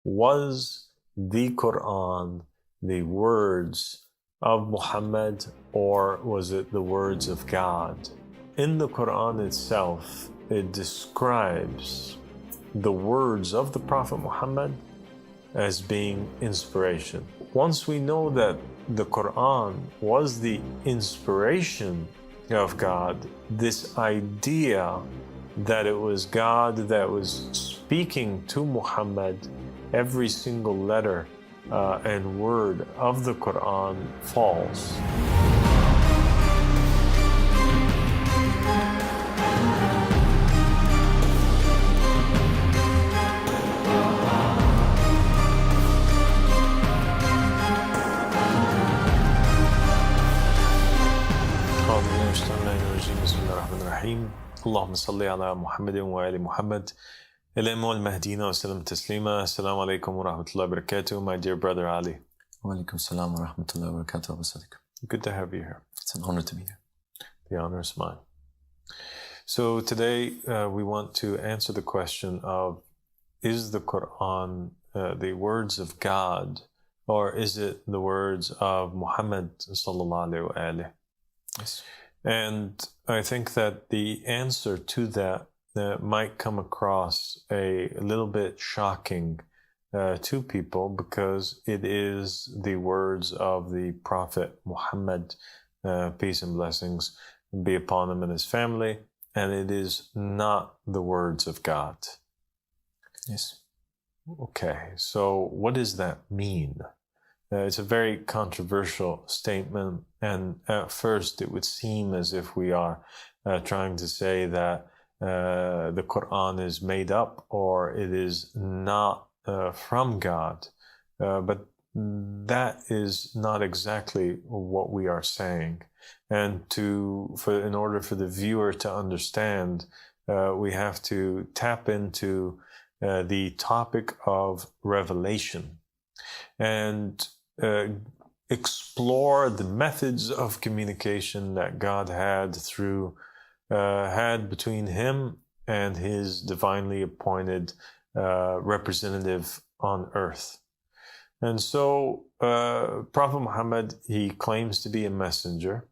Was the Quran the words of Muhammad, or was it the words of God? In the Quran itself, it describes the words of the Prophet Muhammad as being inspiration. Once we know that the Quran was the inspiration of God, this idea that it was God that was speaking to Muhammad, every single letter and word of the Quran falls. Bismillahirrahmanirrahim. Allahumma salli ala Muhammedin wa ali Muhammad. Ilaimu al-Mahdina wa salam taslima. Assalamu alaikum wa rahmatullahi wa barakatuh. My dear brother Ali. Wa alaikum salam wa rahmatullahi wa barakatuh, Eba Sadık. Good to have you here. It's an honor to be here. The honor is mine. So today we want to answer the question of, is the Quran the words of God, or is it the words of Muhammad sallallahu alaihi wasallam? Yes. And I think that the answer to that might come across a little bit shocking to people, because it is the words of the Prophet Muhammad, peace and blessings be upon him and his family, and it is not the words of God. Yes. Okay, so what does that mean? It's a very controversial statement, and at first it would seem as if we are trying to say that the Quran is made up, or it is not from God. But that is not exactly what we are saying. And in order for the viewer to understand, we have to tap into the topic of revelation and explore the methods of communication that God had between him and his divinely appointed representative on earth. And so Prophet Muhammad, he claims to be a messenger,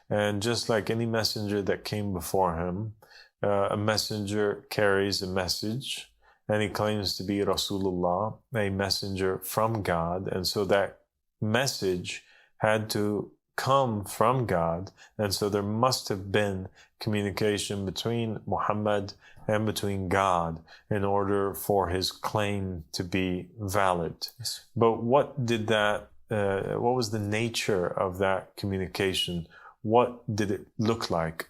and just like any messenger that came before him, a messenger carries a message, and he claims to be Rasulullah, a messenger from God. And so that message had to come from God. And so there must have been communication between Muhammad and between God in order for his claim to be valid. Yes. But what was the nature of that communication? What did it look like?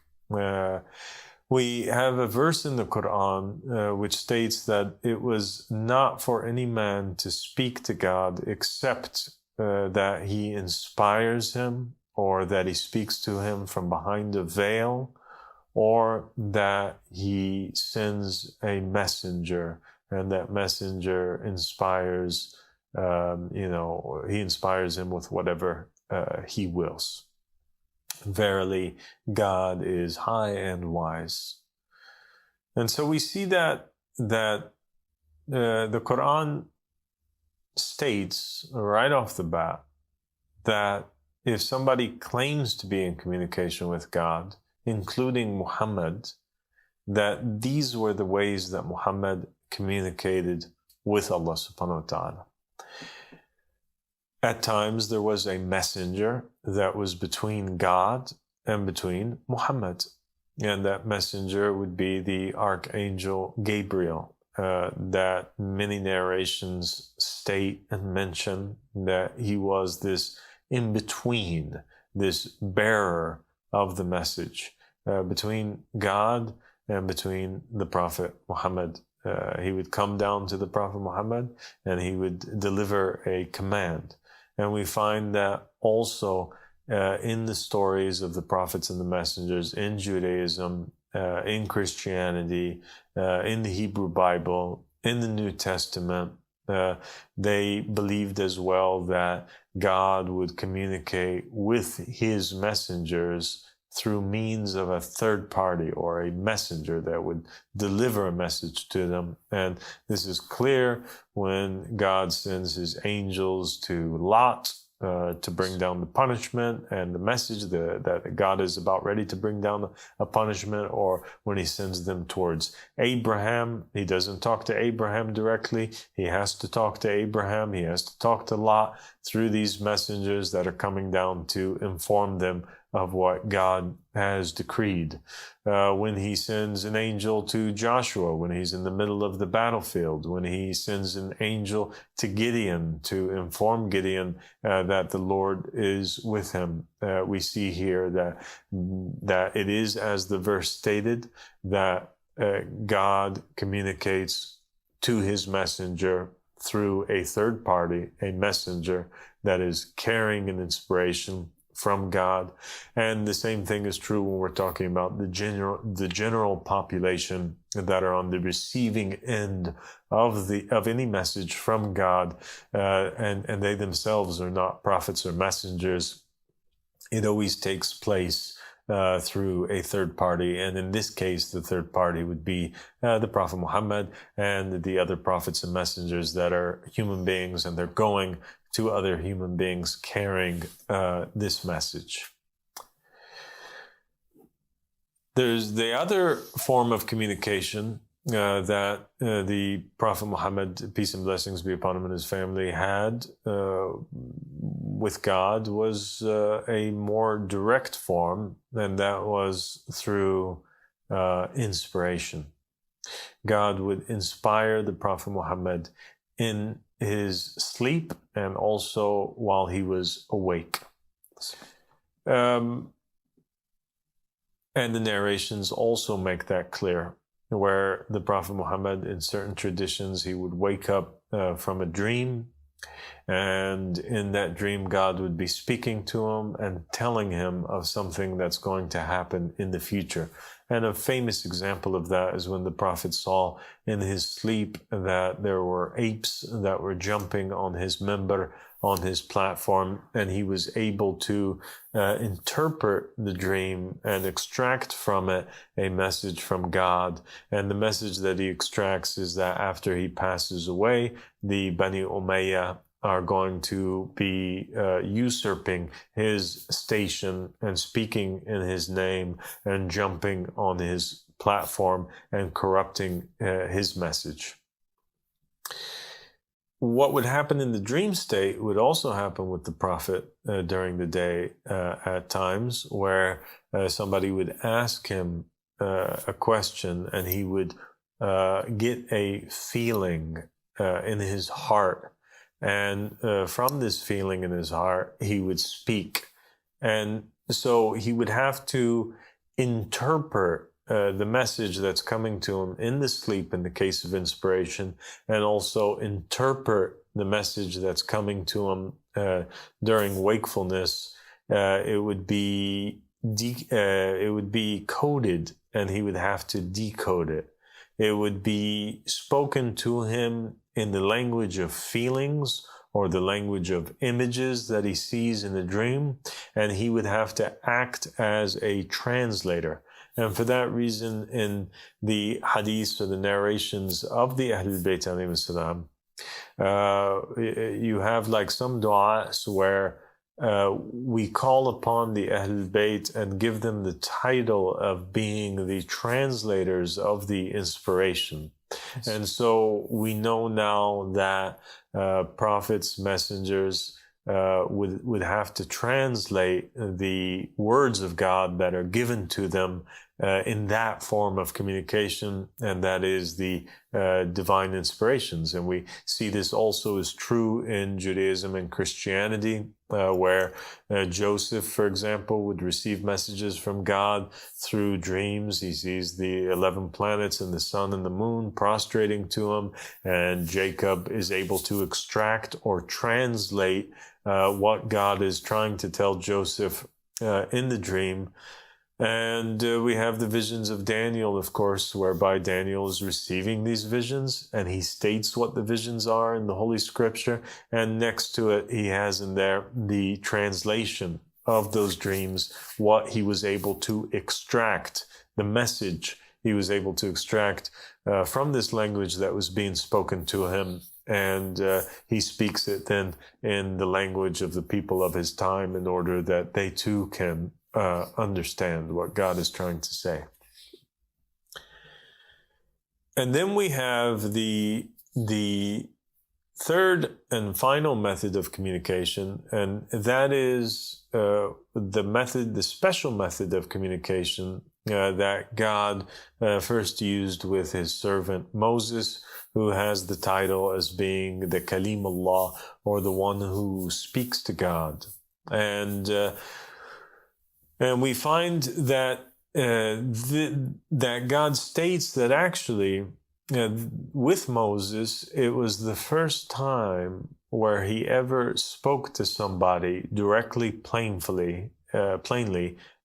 We have a verse in the Quran which states that it was not for any man to speak to God except that he inspires him, or that he speaks to him from behind a veil, or that he sends a messenger, and that messenger inspires, he inspires him with whatever he wills. Verily, God is high and wise. And so we see that the Quran states right off the bat that if somebody claims to be in communication with God, including Muhammad, that these were the ways that Muhammad communicated with Allah subhanahu wa ta'ala. At times, there was a messenger that was between God and between Muhammad. And that messenger would be the Archangel Gabriel, that many narrations state and mention that he was this in-between, this bearer of the message between God and between the Prophet Muhammad. He would come down to the Prophet Muhammad and he would deliver a command. And we find that also in the stories of the prophets and the messengers in Judaism, in Christianity, in the Hebrew Bible, in the New Testament, they believed as well that God would communicate with his messengers through means of a third party or a messenger that would deliver a message to them. And this is clear when God sends his angels to Lot to bring down the punishment and the message that God is about ready to bring down a punishment, or when he sends them towards Abraham. He doesn't talk to Abraham directly. He has to talk to Abraham. He has to talk to Lot through these messengers that are coming down to inform them of what God has decreed. When he sends an angel to Joshua, when he's in the middle of the battlefield, when he sends an angel to Gideon to inform Gideon that the Lord is with him, we see here that it is, as the verse stated, that God communicates to his messenger through a third party, a messenger that is carrying an inspiration from God. And the same thing is true when we're talking about the general population that are on the receiving end of any message from God, and they themselves are not prophets or messengers. It always takes place through a third party, and in this case, the third party would be the Prophet Muhammad and the other prophets and messengers that are human beings, and they're going to other human beings carrying this message. There's the other form of communication that the Prophet Muhammad, peace and blessings be upon him and his family, had with God, was a more direct form, and that was through inspiration. God would inspire the Prophet Muhammad in his sleep and also while he was awake. And the narrations also make that clear, where the Prophet Muhammad, in certain traditions, he would wake up from a dream, and in that dream God would be speaking to him and telling him of something that's going to happen in the future. And a famous example of that is when the Prophet saw in his sleep that there were apes that were jumping on his minbar, on his platform, and he was able to interpret the dream and extract from it a message from God. And the message that he extracts is that after he passes away, the Bani Umayyah are going to be usurping his station and speaking in his name and jumping on his platform and corrupting his message. What would happen in the dream state would also happen with the Prophet during the day at times, where somebody would ask him a question and he would get a feeling in his heart. And from this feeling in his heart, he would speak. And so he would have to interpret the message that's coming to him in the sleep in the case of inspiration, and also interpret the message that's coming to him during wakefulness. It would be coded, and he would have to decode it. It would be spoken to him in the language of feelings or the language of images that he sees in the dream, and he would have to act as a translator. And for that reason, in the hadiths or the narrations of the Ahlul Bayt alayhim salam, you have like some du'as where we call upon the Ahlul Bayt and give them the title of being the translators of the inspiration. Yes. And so we know now that prophets, messengers would have to translate the words of God that are given to them in that form of communication, and that is the divine inspirations. And we see this also is true in Judaism and Christianity, where Joseph, for example, would receive messages from God through dreams. He sees the 11 planets and the sun and the moon prostrating to him, and Jacob is able to extract or translate what God is trying to tell Joseph in the dream. And we have the visions of Daniel, of course, whereby Daniel is receiving these visions, and he states what the visions are in the Holy Scripture, and next to it he has in there the translation of those dreams, what he was able to extract, the message he was able to extract from this language that was being spoken to him. And he speaks it then in the language of the people of his time in order that they too can understand what God is trying to say. And then we have the third and final method of communication, and that is the special method of communication that God first used with his servant Moses, who has the title as being the Kalim Allah, or the one who speaks to God. And we find that that God states that actually with Moses, it was the first time where he ever spoke to somebody directly, plainly,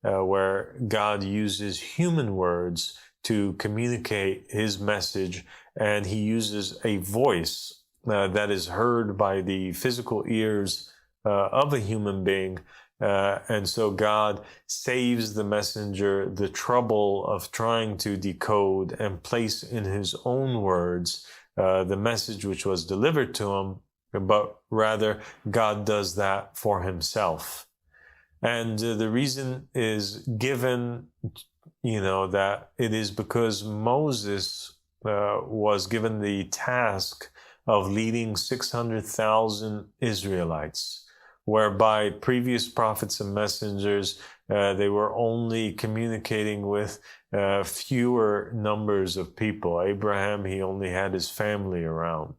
where God uses human words to communicate his message, and he uses a voice that is heard by the physical ears of a human being. And so God saves the messenger the trouble of trying to decode and place in his own words the message which was delivered to him, but rather God does that for himself. And the reason is given, that it is because Moses was given the task of leading 600,000 Israelites, whereby previous prophets and messengers, they were only communicating with fewer numbers of people. Abraham, he only had his family around.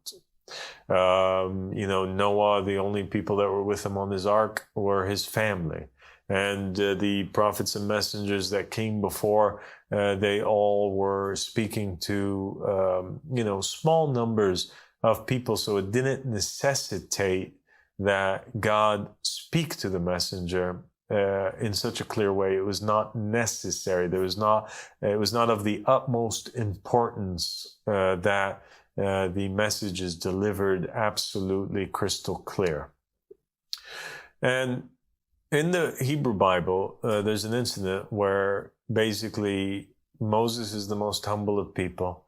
Noah, the only people that were with him on his ark were his family. And the prophets and messengers that came before, they all were speaking to, small numbers of people. So it didn't necessitate that God speak to the messenger in such a clear way. It was not necessary. It was not of the utmost importance that the message is delivered absolutely crystal clear. And in the Hebrew Bible, there's an incident where basically Moses is the most humble of people.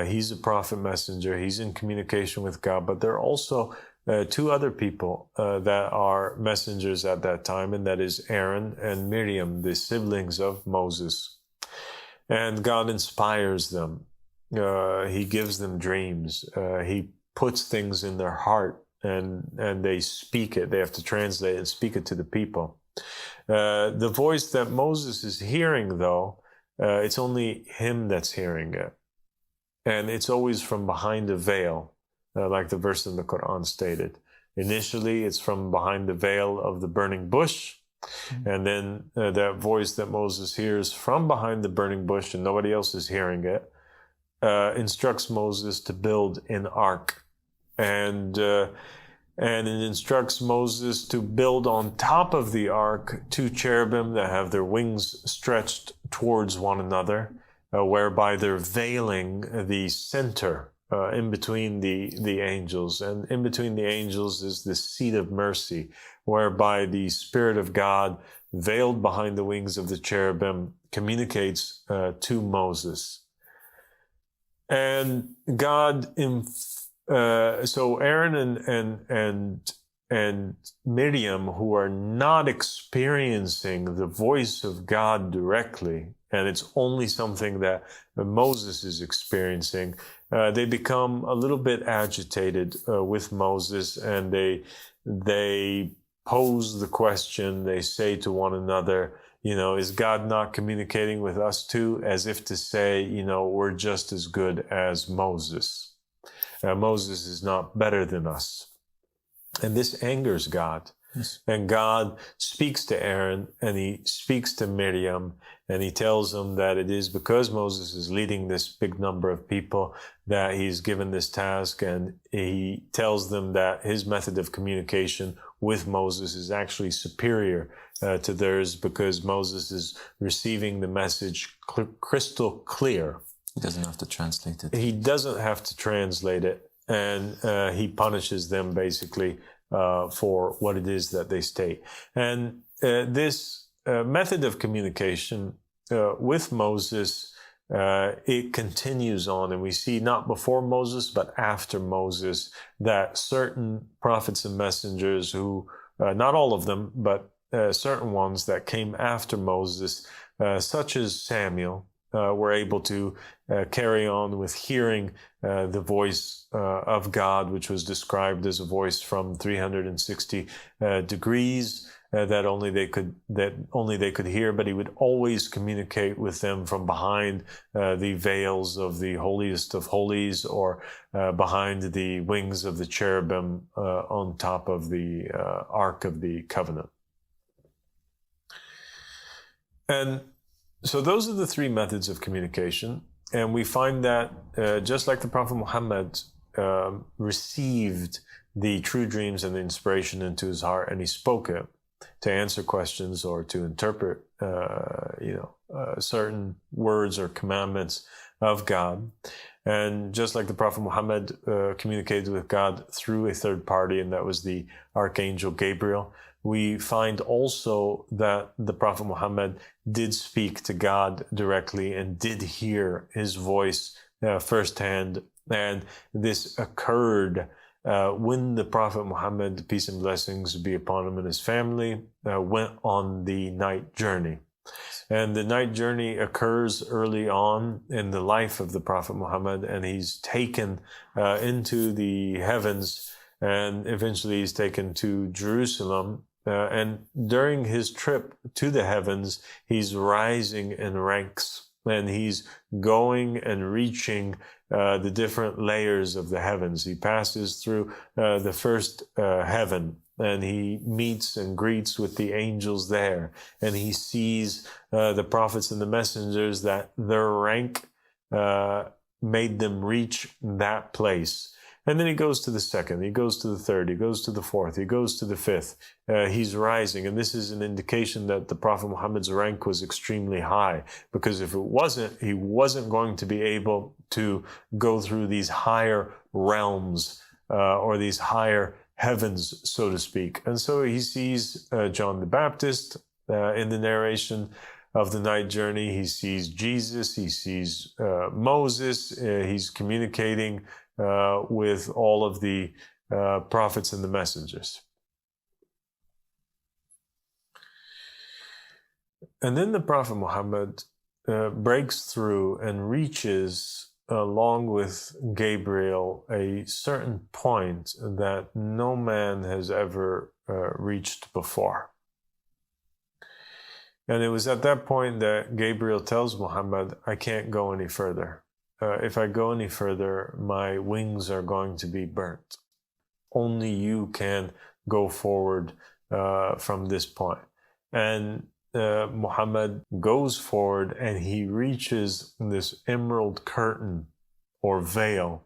He's a prophet messenger. He's in communication with God, but there are also two other people that are messengers at that time, and that is Aaron and Miriam, the siblings of Moses. And God inspires them. He gives them dreams. He puts things in their heart, and they speak it. They have to translate and speak it to the people. The voice that Moses is hearing, though, it's only him that's hearing it. And it's always from behind a veil. Like the verse in the Quran stated. Initially, it's from behind the veil of the burning bush. And then that voice that Moses hears from behind the burning bush, and nobody else is hearing it, instructs Moses to build an ark. And it instructs Moses to build on top of the ark two cherubim that have their wings stretched towards one another, whereby they're veiling the center in between the angels. And in between the angels is the seat of mercy, whereby the Spirit of God, veiled behind the wings of the cherubim, communicates to Moses. And God, so Aaron and Miriam, who are not experiencing the voice of God directly, and it's only something that Moses is experiencing, they become a little bit agitated with Moses, and they pose the question. They say to one another, is God not communicating with us too? As if to say, we're just as good as Moses. Moses is not better than us. And this angers God. Yes. And God speaks to Aaron, and he speaks to Miriam, and he tells them that it is because Moses is leading this big number of people that he's given this task, and he tells them that his method of communication with Moses is actually superior to theirs, because Moses is receiving the message crystal clear. He doesn't have to translate it. He doesn't have to translate it, and he punishes them basically for what it is that they state. And this method of communication with Moses, it continues on, and we see not before Moses, but after Moses, that certain prophets and messengers who, not all of them, but certain ones that came after Moses, such as Samuel, were able to carry on with hearing the voice of God, which was described as a voice from 360 degrees that only they could hear, but he would always communicate with them from behind the veils of the holiest of holies, or behind the wings of the cherubim on top of the Ark of the Covenant. And so those are the three methods of communication. And we find that just like the Prophet Muhammad received the true dreams and the inspiration into his heart, and he spoke it to answer questions or to interpret, certain words or commandments of God. And just like the Prophet Muhammad communicated with God through a third party, and that was the Archangel Gabriel, we find also that the Prophet Muhammad did speak to God directly and did hear his voice firsthand. And this occurred when the Prophet Muhammad, peace and blessings be upon him and his family, went on the night journey. And the night journey occurs early on in the life of the Prophet Muhammad, and he's taken into the heavens, and eventually he's taken to Jerusalem. And during his trip to the heavens, he's rising in ranks, and he's going and reaching the different layers of the heavens. He passes through the first heaven, and he meets and greets with the angels there, and he sees the prophets and the messengers, that their rank made them reach that place. And then he goes to the second, he goes to the third, he goes to the fourth, he goes to the fifth. He's rising. And this is an indication that the Prophet Muhammad's rank was extremely high, because if it wasn't, he wasn't going to be able to go through these higher realms or these higher heavens, so to speak. And so he sees John the Baptist in the narration of the night journey. He sees Jesus, he sees Moses, he's communicating with all of the prophets and the messengers. And then the Prophet Muhammad breaks through and reaches, along with Gabriel, a certain point that no man has ever reached before. And it was at that point that Gabriel tells Muhammad, I can't go any further. If I go any further, my wings are going to be burnt. Only you can go forward from this point. And Muhammad goes forward, and he reaches this emerald curtain or veil.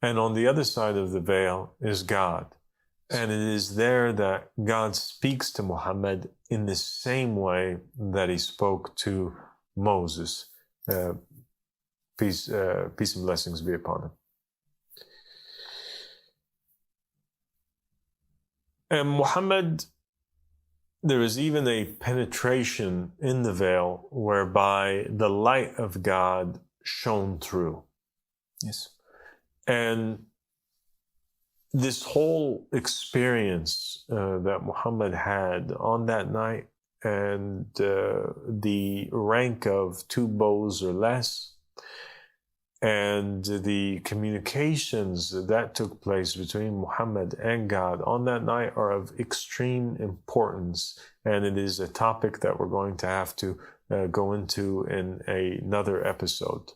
And on the other side of the veil is God. And it is there that God speaks to Muhammad in the same way that he spoke to Moses. Peace and blessings be upon him. And Muhammad, there is even a penetration in the veil whereby the light of God shone through. Yes. And this whole experience that Muhammad had on that night, and the rank of 2 bows or less, and the communications that took place between Muhammad and God on that night are of extreme importance. And it is a topic that we're going to have to go into in another episode.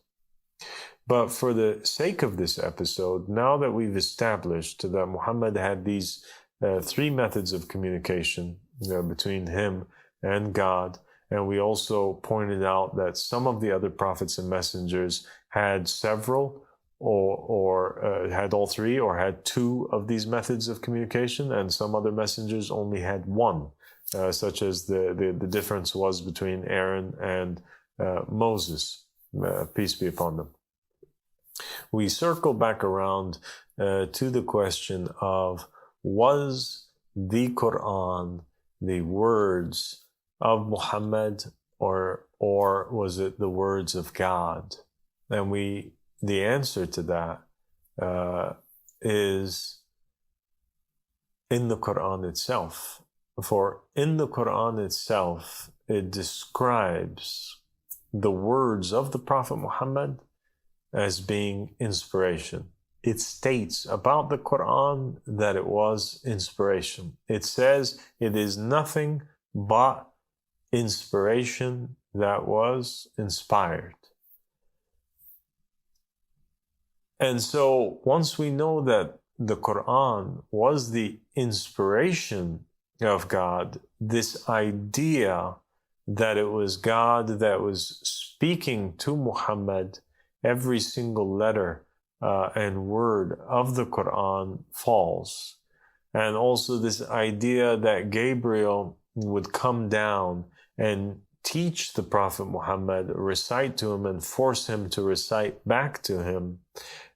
But for the sake of this episode, now that we've established that Muhammad had these 3 methods of communication between him and God, and we also pointed out that some of the other prophets and messengers had several, or had all 3, or had 2 of these methods of communication, and some other messengers only had 1, such as the difference was between Aaron and Moses, peace be upon them. We circle back around to the question of, was the Quran the words of Muhammad or was it the words of God? And the answer to that is in the Quran itself. For in the Quran itself, it describes the words of the Prophet Muhammad as being inspiration. It states about the Quran that it was inspiration. It says it is nothing but inspiration that was inspired. And so once we know that the Quran was the inspiration of God, this idea that it was God that was speaking to Muhammad, every single letter and word of the Quran falls. And also this idea that Gabriel would come down and teach the Prophet Muhammad, recite to him and force him to recite back to him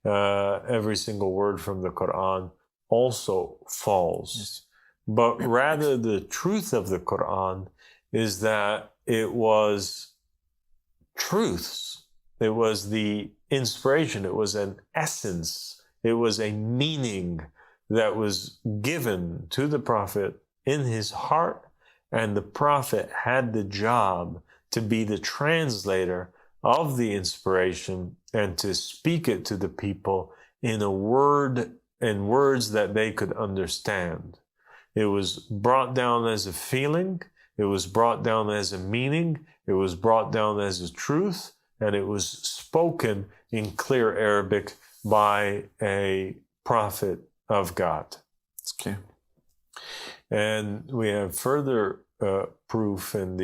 every single word from the Quran also falls. Yes. But rather the truth of the Quran is that it was truths. It was the inspiration. It was an essence. It was a meaning that was given to the Prophet in his heart, and the Prophet had the job to be the translator of the inspiration and to speak it to the people in words that they could understand. It was brought down as a feeling, it was brought down as a meaning, it was brought down as a truth, and it was spoken in clear Arabic by a prophet of God. It's clear. And we have further proof in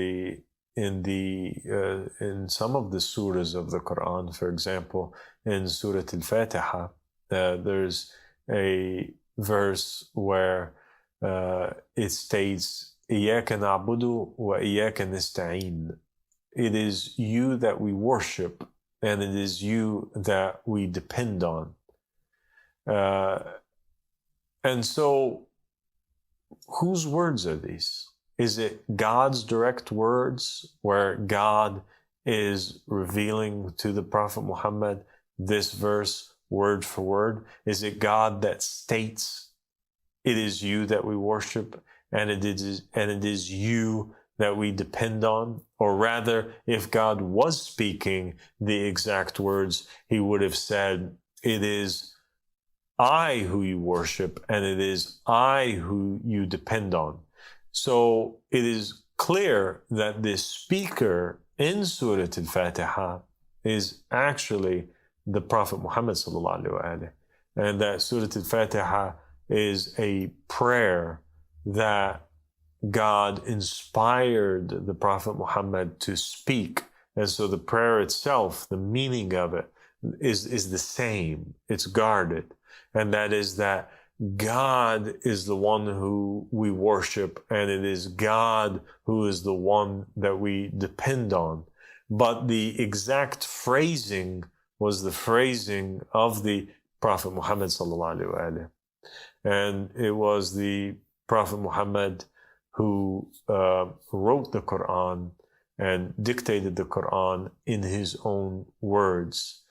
some of the surahs of the Quran. For example, in Surah Al-Fatiha, there's a verse where it states, إِيَّاكَ نَعْبُدُ وَإِيَّاكَ نَسْتَعِينُ. It is you that we worship, and it is you that we depend on. And so, whose words are these? Is it God's direct words, where God is revealing to the Prophet Muhammad this verse word for word? Is it God that states, it is you that we worship, and it is you that we depend on? Or rather, if God was speaking the exact words, he would have said, it is I who you worship, and it is I who you depend on. So it is clear that this speaker in Surah Al-Fatiha is actually the Prophet Muhammad sallallahu alaihi wasallam, and that Surah Al-Fatiha is a prayer that God inspired the Prophet Muhammad to speak. And so the prayer itself, the meaning of it, is the same. It's guarded. And that is that God is the one who we worship, and it is God who is the one that we depend on. But the exact phrasing was the phrasing of the Prophet Muhammad sallallahu alaihi wasallam. And it was the Prophet Muhammad who wrote the Quran and dictated the Quran in his own words.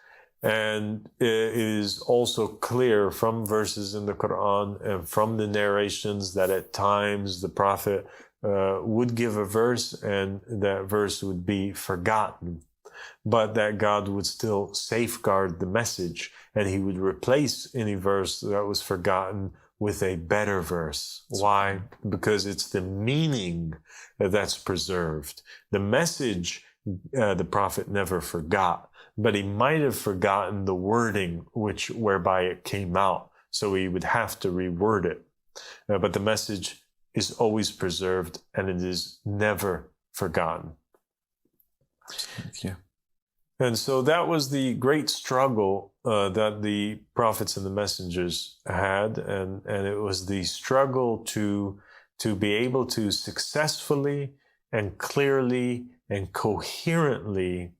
And it is also clear from verses in the Quran and from the narrations that at times the Prophet would give a verse and that verse would be forgotten, but that God would still safeguard the message, and he would replace any verse that was forgotten with a better verse. Why? Because it's the meaning that's preserved. The message, the Prophet never forgot, but he might have forgotten the wording whereby it came out, so he would have to reword it. But the message is always preserved, and it is never forgotten. Thank you. And so that was the great struggle that the prophets and the messengers had, and it was the struggle to be able to successfully and clearly and coherently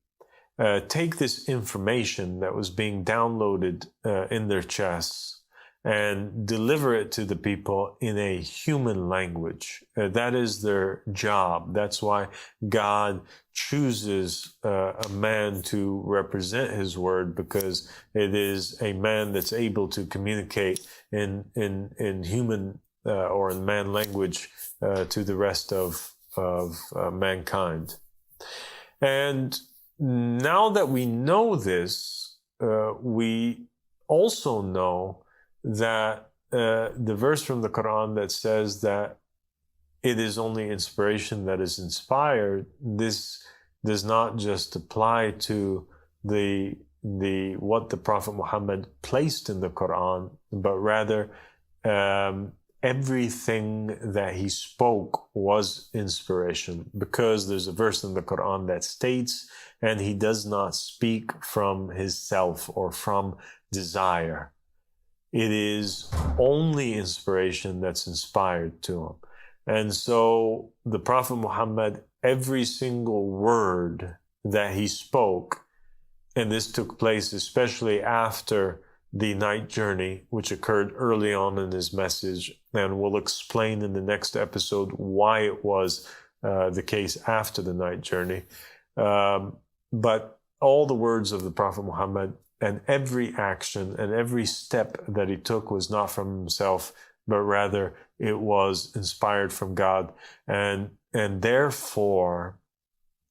take this information that was being downloaded in their chests and deliver it to the people in a human language. That is their job. That's why God chooses a man to represent his word, because it is a man that's able to communicate in human or in man language to the rest of mankind. And now that we know this, we also know that the verse from the Quran that says that it is only inspiration that is inspired, this does not just apply to the what the Prophet Muhammad placed in the Quran, but rather everything that he spoke was inspiration, because there's a verse in the Quran that states, and he does not speak from his self or from desire. It is only inspiration that's inspired to him. And so the Prophet Muhammad, every single word that he spoke, and this took place especially after the night journey, which occurred early on in his message, and we'll explain in the next episode why it was the case after the night journey. But all the words of the Prophet Muhammad and every action and every step that he took was not from himself, but rather it was inspired from God. And therefore,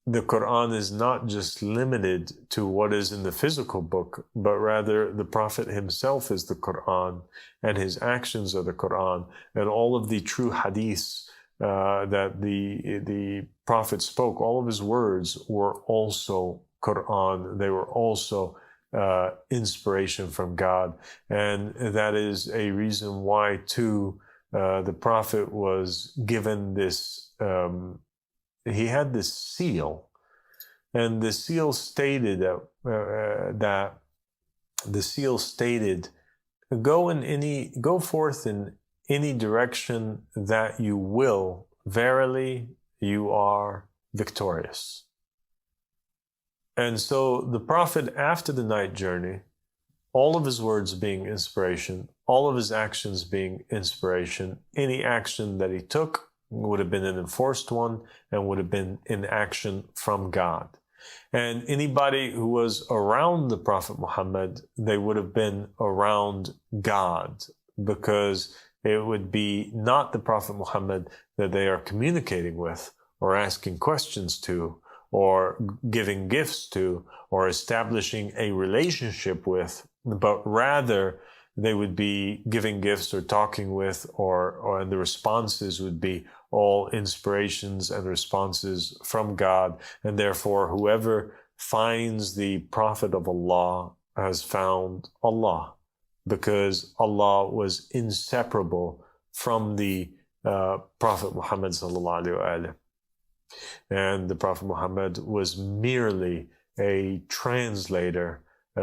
the Quran is not just limited to what is in the physical book, but rather the Prophet himself is the Quran, and his actions are the Quran, and all of the true hadiths that the Prophet spoke, all of his words were also Quran. They were also inspiration from God. And that is a reason why, too, the Prophet was given this, he had this seal. And the seal stated that the seal stated, go forth in any direction that you will, verily you are victorious. And so the Prophet, after the night journey, all of his words being inspiration, all of his actions being inspiration, any action that he took would have been an enforced one and would have been in action from God. And anybody who was around the Prophet Muhammad, they would have been around God, because it would be not the Prophet Muhammad that they are communicating with or asking questions to or giving gifts to or establishing a relationship with, but rather they would be giving gifts or talking with, or the responses would be all inspirations and responses from God. And therefore, whoever finds the Prophet of Allah has found Allah, because Allah was inseparable from the Prophet Muhammad sallallahu alaihi wasallam. And the Prophet Muhammad was merely a translator,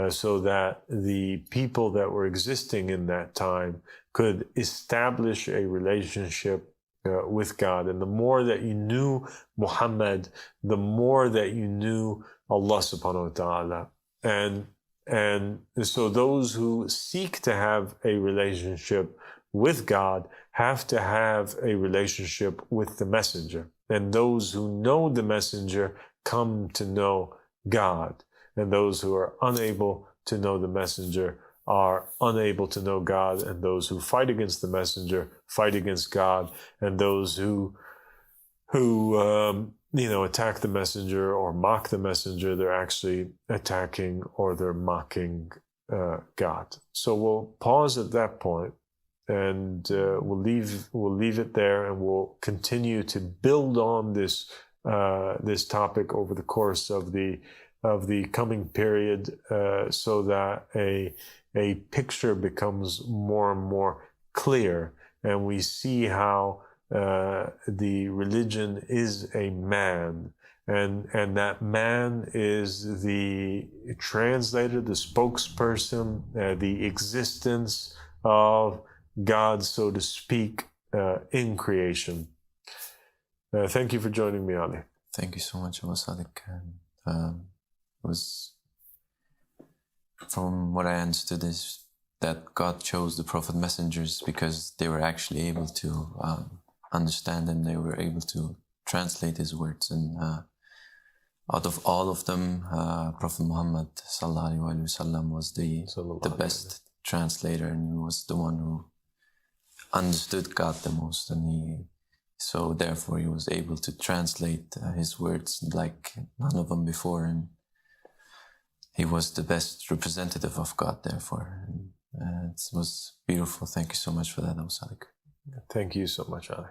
so that the people that were existing in that time could establish a relationship with God. And the more that you knew Muhammad, the more that you knew Allah subhanahu wa ta'ala. And so those who seek to have a relationship with God have to have a relationship with the messenger. And those who know the messenger come to know God. And those who are unable to know the messenger are unable to know God. And those who fight against the messenger fight against God. And those who attack the messenger or mock the messenger, they're actually attacking or they're mocking God. So we'll pause at that point, and we'll leave it there, and we'll continue to build on this topic over the course of the coming period, so that a picture becomes more and more clear, and we see how the religion is a man, and that man is the translator, the spokesperson, the existence of God, so to speak, in creation. Thank you for joining me, Ali. Thank you so much, Eba Sadık. It was, from what I understood, is that God chose the prophet messengers because they were actually able to understand and they were able to translate his words. And out of all of them, Prophet Muhammad ﷺ was the best translator, and he was the one who understood God the most, and so therefore he was able to translate his words like none of them before, and he was the best representative of God therefore. And it was beautiful. Thank you so much for that, Eba Sadık. Thank you so much, Ali.